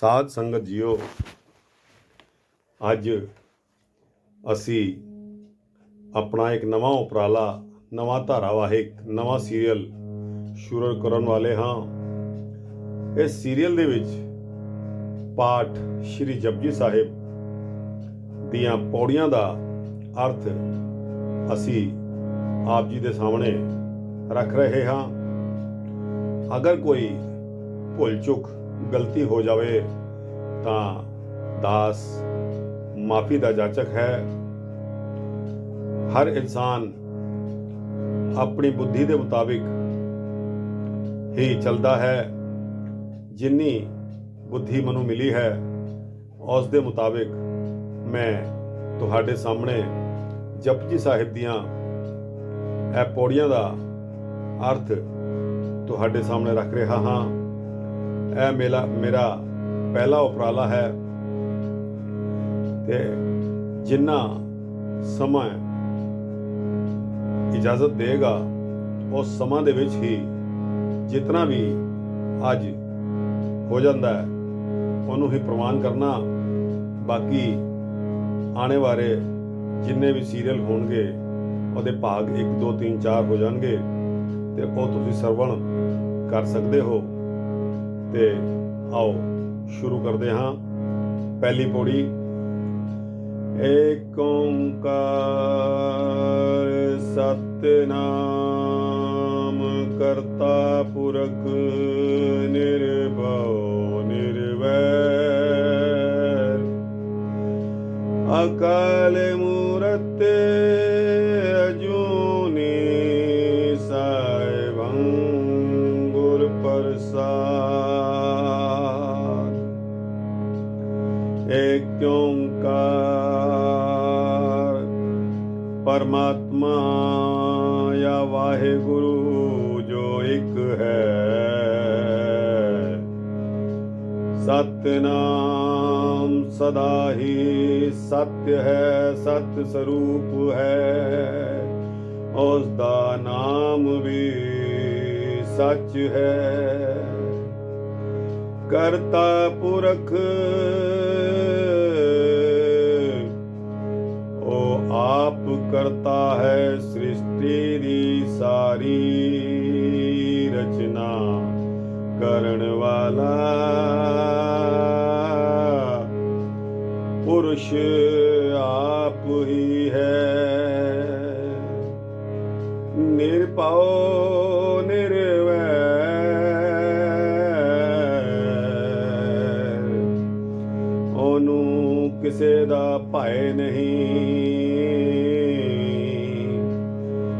ਸਾਧ ਸੰਗਤ ਜੀਓ, ਅੱਜ ਅਸੀਂ ਆਪਣਾ ਇੱਕ ਨਵਾਂ ਉਪਰਾਲਾ, ਨਵਾਂ ਧਾਰਾਵਾਹਿਕ, ਨਵਾਂ ਸੀਰੀਅਲ ਸ਼ੁਰੂ ਕਰਨ ਵਾਲੇ ਹਾਂ। ਇਸ ਸੀਰੀਅਲ ਦੇ ਵਿੱਚ ਪਾਠ ਸ਼੍ਰੀ ਜਪਜੀ ਸਾਹਿਬ ਦੀਆਂ ਪੌੜੀਆਂ ਦਾ ਅਰਥ ਅਸੀਂ ਆਪ ਜੀ ਦੇ ਸਾਹਮਣੇ ਰੱਖ ਰਹੇ ਹਾਂ। ਅਗਰ ਕੋਈ ਭੁੱਲ ਚੁੱਕ ਗਲਤੀ ਹੋ ਜਾਵੇ ਤਾਂ ਦਾਸ ਮਾਫੀ ਦਾ ਜਾਚਕ ਹੈ। ਹਰ ਇਨਸਾਨ ਆਪਣੀ ਬੁੱਧੀ ਦੇ ਮੁਤਾबिक ਹੀ ਚੱਲਦਾ ਹੈ। ਜਿੰਨੀ ਬੁੱਧੀ ਮੈਨੂੰ ਮਿਲੀ ਹੈ ਉਸ ਦੇ ਮੁਤਾबिक ਮੈਂ ਤੁਹਾਡੇ ਸਾਹਮਣੇ ਜਪਜੀ ਸਾਹਿਬ ਦੀਆਂ ਇਹ ਪੌੜੀਆਂ ਦਾ ਅਰਥ ਤੁਹਾਡੇ ਸਾਹਮਣੇ ਰੱਖ ਰਿਹਾ ਹਾਂ। ਇਹ ਮੇਰਾ ਪਹਿਲਾ ਉਪਰਾਲਾ ਹੈ ਤੇ ਜਿੰਨਾ ਸਮਾਂ ਇਜਾਜ਼ਤ ਦੇਗਾ ਉਸ ਸਮਾਂ ਦੇ ਵਿੱਚ ਹੀ ਜਿਤਨਾ ਵੀ ਅੱਜ ਹੋ ਜਾਂਦਾ ਹੈ ਉਹਨੂੰ ਹੀ ਪ੍ਰਵਾਨ ਕਰਨਾ। ਬਾਕੀ ਆਉਣੇ ਵਾਲੇ ਜਿੰਨੇ ਵੀ ਸੀਰੀਅਲ ਹੋਣਗੇ ਉਹਦੇ ਭਾਗ 1 2 3 4 ਹੋ ਜਾਣਗੇ ਤੇ ਉਹ ਤੁਸੀਂ ਸਰਵਣ ਕਰ ਸਕਦੇ ਹੋ। ਤੇ ਆਓ ਸ਼ੁਰੂ ਕਰਦੇ ਹਾਂ। ਪਹਿਲੀ ਪੌੜੀ। ਏਕ ਓੰਕਾਰ ਸਤਿਨਾਮ ਕਰਤਾ ਪੁਰਖ ਨਿਰਭਉ ਨਿਰਵੈਰ ਅਕਾਲ ਮੂਰਤ ਅਜੂਨੀ ਸਾਹਿਬੰ ਗੁਰ ਪ੍ਰਸਾਦ। ਏਕ ਓੰਕਾਰ ਪਰਮਾਤਮਾ या ਵਾਹਿਗੁਰੂ ਜੋ ਇੱਕ ਹੈ। ਸਤਿਨਾਮ ਸਦਾ ਹੀ ਸत्य ਹੈ, ਸਤ ਸਰੂਪ ਹੈ। ਉਸ ਦਾ ਨਾਮ ਵੀ ਸੱਚ ਹੈ। ਕਰਤਾ ਪੁਰਖ ਉਹ ਆਪ ਕਰਤਾ ਹੈ ਸ੍ਰਿਸ਼ਟੀ ਦੀ ਸਾਰੀ ਰਚਨਾ ਕਰਨ ਵਾਲਾ ਪੁਰਸ਼ ਆਪ ਹੀ ਹੈ। ਨਿਰਭਉ ਨਿਰਵੈਰ ਉਹਨੂੰ ਕਿਸੇ ਦਾ ਭੈ ਨਹੀਂ,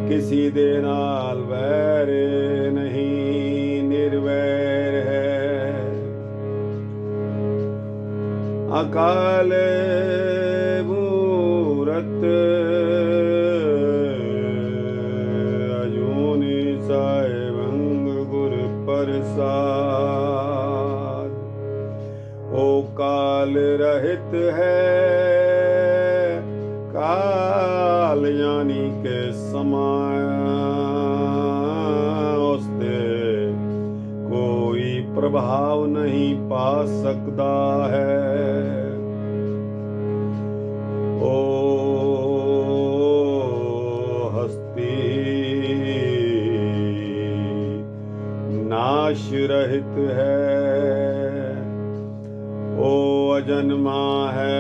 ਕਿਸੀ ਦੇ ਨਾਲ ਵੈਰ ਨਹੀਂ, ਨਿਰਵੈਰ ਹੈ। ਅਕਾਲ ਮੂਰਤ ਅਜੂਨੀ ਸਾਹਿਬੰ ਗੁਰ ਪ੍ਰਸਾਦ। ਉਹ ਕਾਲ ਰਹਿਤ ਹੈ, ਕਾਲ यानी के समय उस ते कोई प्रभाव नहीं पा सकता है। ओ हस्ती नाश रहित है, ओ अजन्मा है,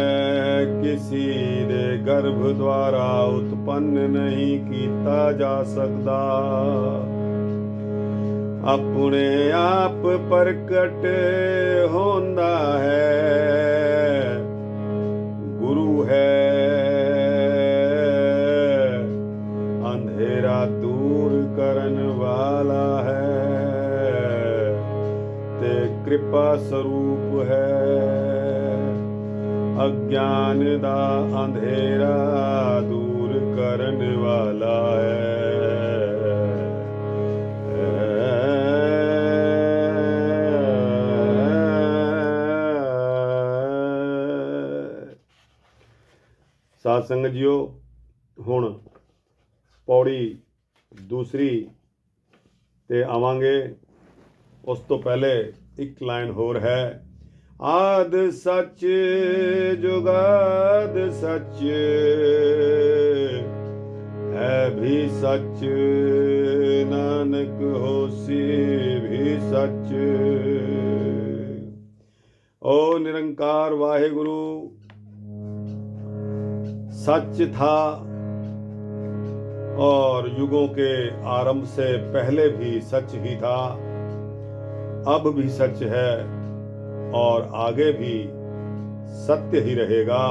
किसी दे गर्भ द्वारा उत्पन्न नहीं कीता जा सकता। अपने आप प्रकट होंदा है, गुरु है, अंधेरा दूर करन वाला है ते कृपा स्वरूप है। अज्ञान दा अंधेरा दूर करन वाला है। साध संगत जीओ, हुण पौड़ी दूसरी ते आवांगे। उस तो पहले एक लाइन होर है। आद सच जुगाद सच है भी सच, नानक होसी भी सच। ओ निरंकार वाहेगुरु सच था और युगों के आरंभ से पहले भी सच ही था, अब भी सच है और आगे भी सत्य ही रहेगा।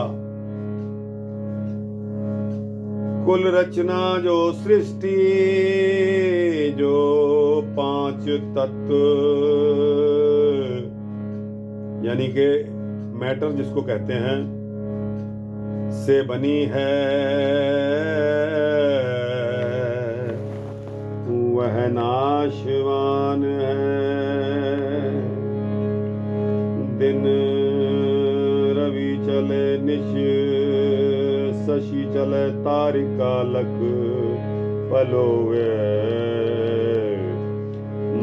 कुल रचना जो सृष्टि जो पांच तत्व यानी कि मैटर जिसको कहते हैं से बनी है, वह नाशवान है। दिन रवि चले निश शशि चले तारिका लख पलोवे,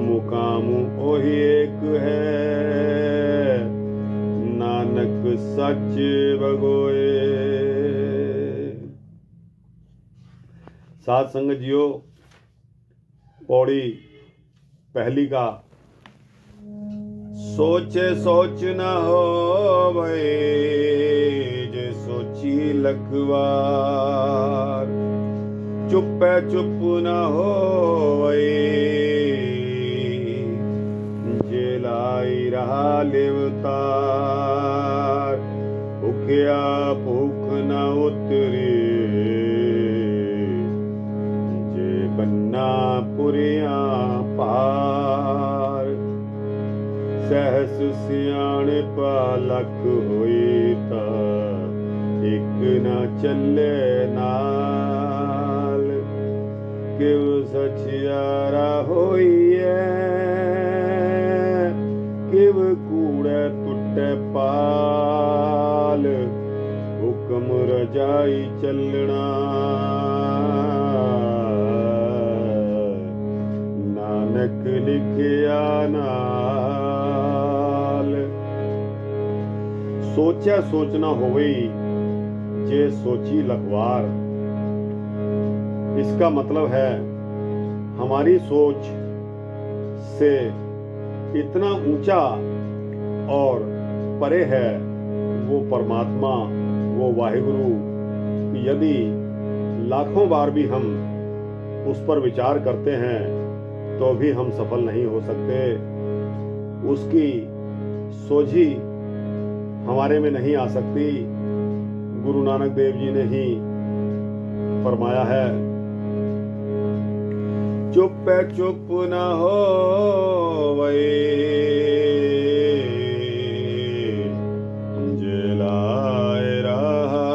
मुकामु ओही एक है, नानक सच बगोए। साध संगत जियो, पौड़ी पहली का सोचे सोच न हो भई, जे सोची लखवार, चुप चुप न हो भई, जे लाई रहा लेवतार, भूखिया भूख न उतरी, जे बन्ना पुरिया पार, सहस सियाण पालख होई ता, एक न चले नाल, किव सचियारा होइए, किव कूड़े टुटे पाल, हुक्म रजाई चलना, नानक लिखिया नाल। सोचा सोचना होवई जे सोची लखवार, इसका मतलब है हमारी सोच से इतना ऊंचा और परे है वो परमात्मा, वो वाहिगुरु, कि यदि लाखों बार भी हम उस पर विचार करते हैं तो भी हम सफल नहीं हो सकते। उसकी सोझी हमारे में नहीं आ सकती। गुरु नानक देव जी ने ही फरमाया है, चुप चुप न हो वही, जेलाए रहा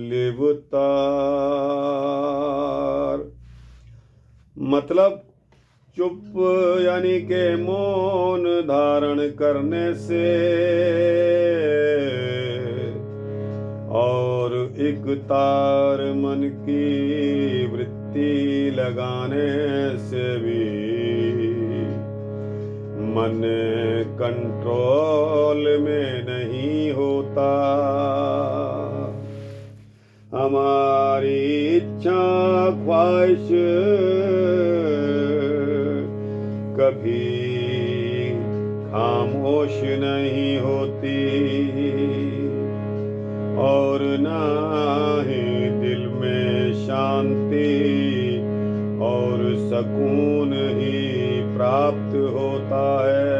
लिवतार। मतलब चुप यानी के मौन धारण करने से और एक तार मन की वृत्ति लगाने से भी मन कंट्रोल में नहीं होता। हमारी इच्छा ख्वाहिश कभी खामोश नहीं होती और ना ही दिल में शांति और सुकून ही प्राप्त होता है।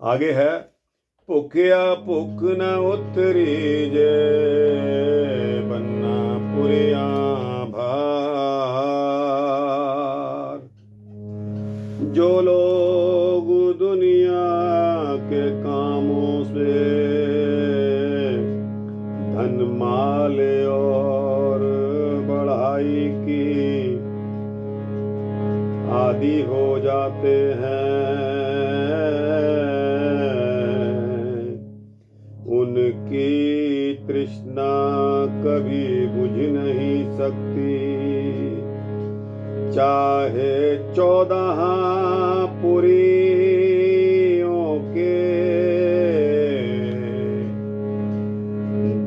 आगे है, भुखिया भुख न उतरी जे बन्ना पुरिया भार। जो लोग दुनिया के कामों से धन माल और बढ़ाई की आदि हो जाते हैं, उनकी तृष्णा कभी बुझ नहीं सकती। चाहे 14 पुरियों के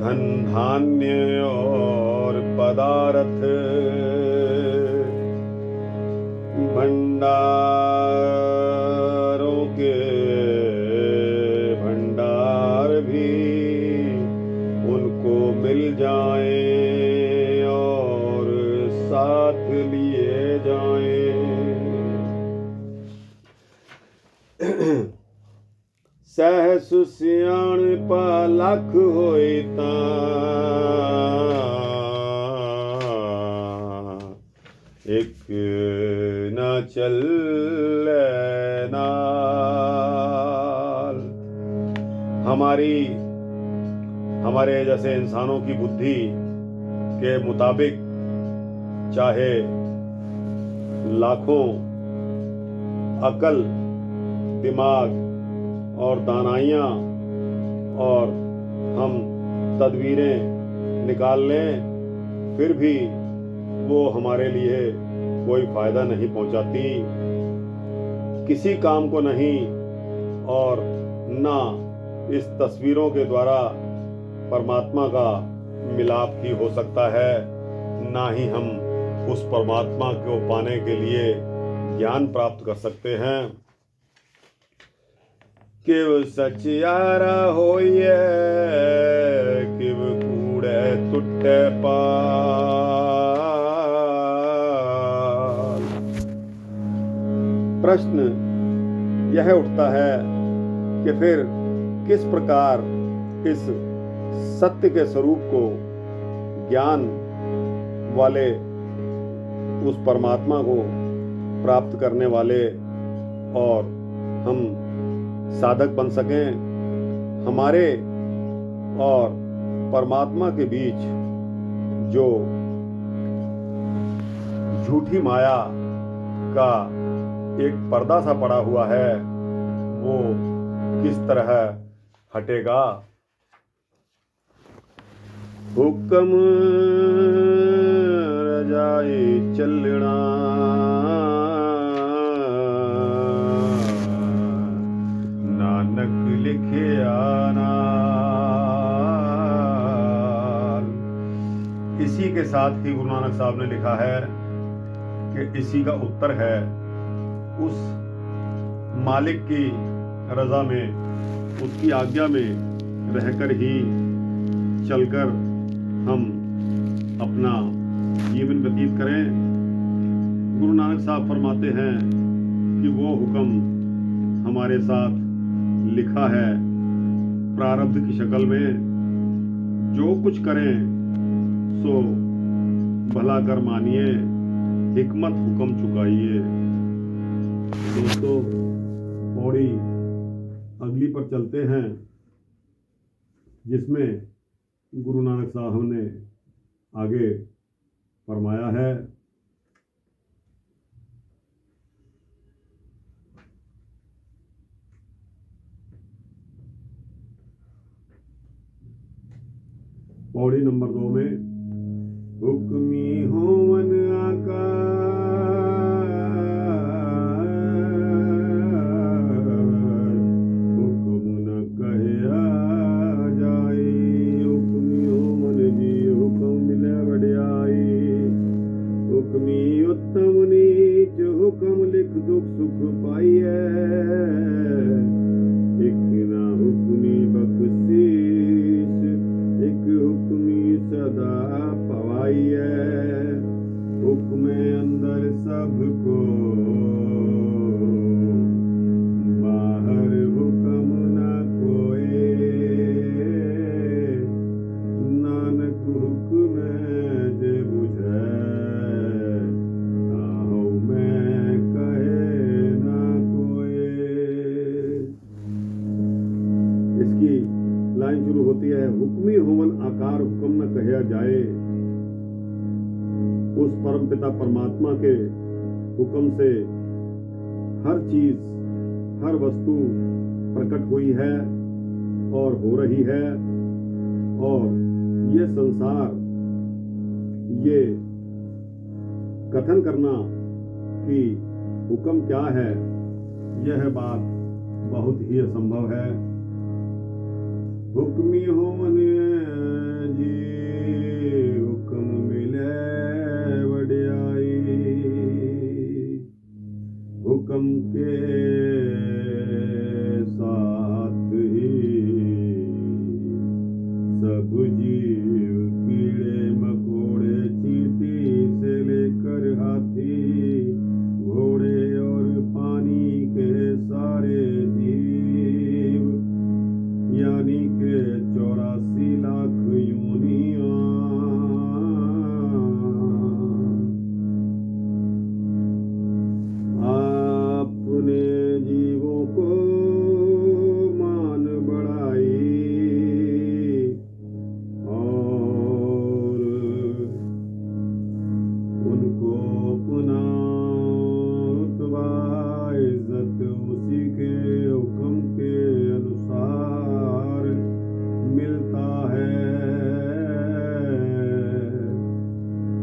धन धान्य और पदार्थ भंडारों के भंडार भी उनको मिल जाएं और साथ लिए जाएं। सहस सियाण पा लख होई एक न चले नाल। हमारे जैसे इंसानों की बुद्धि के मुताबिक चाहे लाखों अकल, दिमाग और दानाइयाँ और हम तदबीरें निकाल लें, फिर भी वो हमारे लिए कोई फायदा नहीं पहुंचाती, किसी काम को नहीं। और ना इस तस्वीरों के द्वारा परमात्मा का मिलाप ही हो सकता है, ना ही हम उस परमात्मा को पाने के लिए ज्ञान प्राप्त कर सकते हैं। किव सचियारा होइए किव कूड़े टुट्टे पाल। प्रश्न यह उठता है कि फिर किस प्रकार इस सत्य के स्वरूप को ज्ञान वाले उस परमात्मा को प्राप्त करने वाले और हम साधक बन सकें। हमारे और परमात्मा के बीच जो झूठी माया का एक पर्दा सा पड़ा हुआ है, वो किस तरह हटेगा। हुक्म रजाए चलना नानक लिखे आना। इसी के साथ ही गुरु नानक साहब ने लिखा है कि इसी का उत्तर है उस मालिक की रजा में, उसकी आज्ञा में रहकर ही चलकर हम अपना जीवन व्यतीत करें। गुरु नानक साहब फरमाते हैं कि वो हुक्म हमारे साथ लिखा है प्रारब्ध की शक्ल में, जो कुछ करें सो भला कर मानिए, हिकमत हुक्म चुकाइए। दोस्तों, पौड़ी अगली पर चलते हैं, जिसमें गुरु नानक साहब ने आगे फरमाया है। पौड़ी नंबर 2 में हुक्मी होवन आकार हुक्म न कहया जाई। हुक्मी होवन जी हुक्म मिले वड्याई। हुक्मी उत्तम नीच हुक्म लिख दुख सुख पाइए। एक ना हुक्मी बख्शीश एक हुक्मी सदा पवाइए। हुक्म अंदर सबको बाहर हुक्म ना कोई। नानक हुक्म जे बुझे आहो मैं कहे ना कोई। इसकी लाइन शुरू होती है, हुक्मी होवन आकार हुक्म न कहया जाए। उस परम पिता परमात्मा के हुक्म से हर चीज, हर वस्तु प्रकट हुई है और हो रही है। और ये संसार, ये कथन करना कि हुक्म क्या है, यह बात बहुत ही असंभव है। हुक्मी होने जी हुक्म मिले वड्याई, हुक्म के साथ ही सब जीव, कीड़े मकोड़े चींटी से लेकर हाथी घोड़े और पानी के सारे जीव, यानी के 84 लाख योनियां आपने जीवों को मान बढ़ाई और उनको पुनः रुतबा इज्जत उसी के हुक्म के अनुसार मिलता है।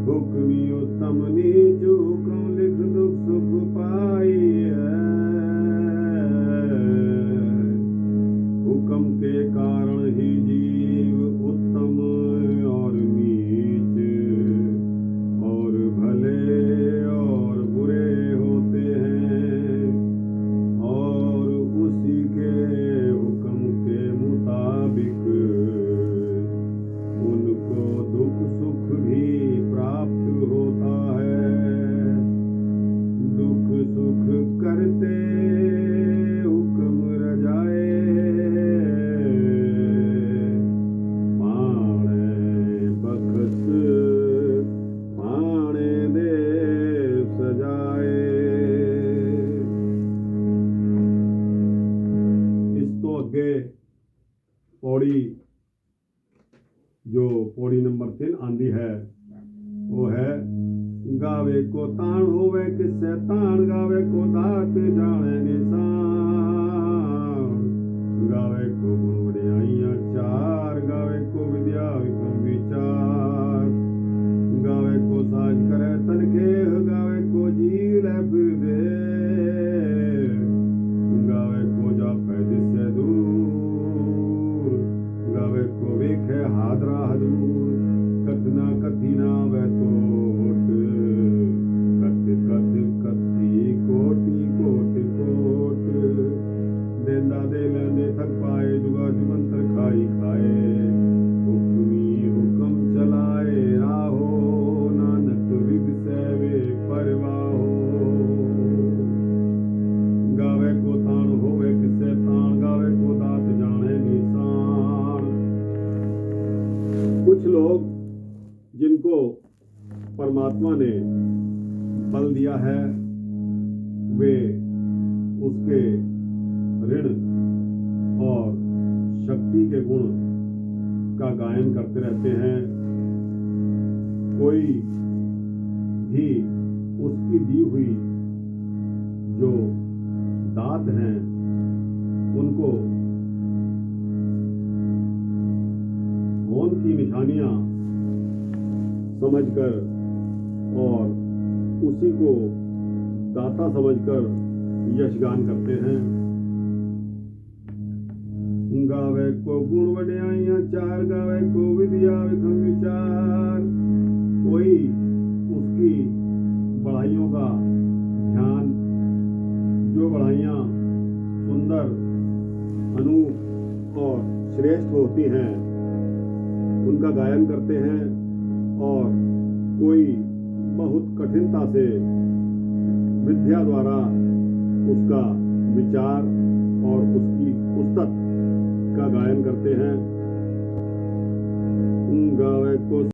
हुक्मी उत्तम नीच हुक्म लिख दुख सुख पाई है, हुक्म के कारण ही जीव उत्तम और नीच और भले और बुरे होते हैं, और उसी के हुक्म के मुताबिक उनको दुख सुख भी प्राप्त होता है। दुख सुख करते हुक्म रजाए, पाणे बखस पाणे दे सजाए। इस तो अगे पौड़ी जो पौड़ी नंबर 3 आंदी है वो है, गावे को ताण होवे किसे ताण, गावे को दात जाने निशान, गावे को गुण वड्याइयां 4, गावे को विद्या विक्रम विचार, गावे को साज करे तनखे, गावे को झील है फिर दे, गावे को जापे जिससे दूर, गावे को वेखे हादरा हदूर, कथना कथीना वह तोट, कथ कथ कथी कोटि कोटि कोट, देंदा दे लेंदे थक पाए, जुगा जुगंतर खाई खाए, हुक्मी हुक्म चलाए राहो, नानक विग सेवे परवाहो। गावे को ताण होवे किसे ताण, गावे को दात जाने निशान। कुछ लोग जिनको परमात्मा ने बल दिया है वे उसके ऋण और शक्ति के गुण का गायन करते रहते हैं। कोई भी उसकी दी हुई जो दात हैं उनको मौन की निशानियां समझकर और उसी को दाता समझकर यशगान करते हैं। गावे को गुण वड्याइयां 4, गावे को विद्या विक्रम विचार। कोई उसकी बढ़ाइयों का ध्यान, जो बढ़ाइयां सुंदर अनूप और श्रेष्ठ होती हैं उनका गायन करते हैं, और कोई बहुत कठिनता से विद्या द्वारा उसका विचार और उसकी उस्तत का गायन करते हैं। गावे को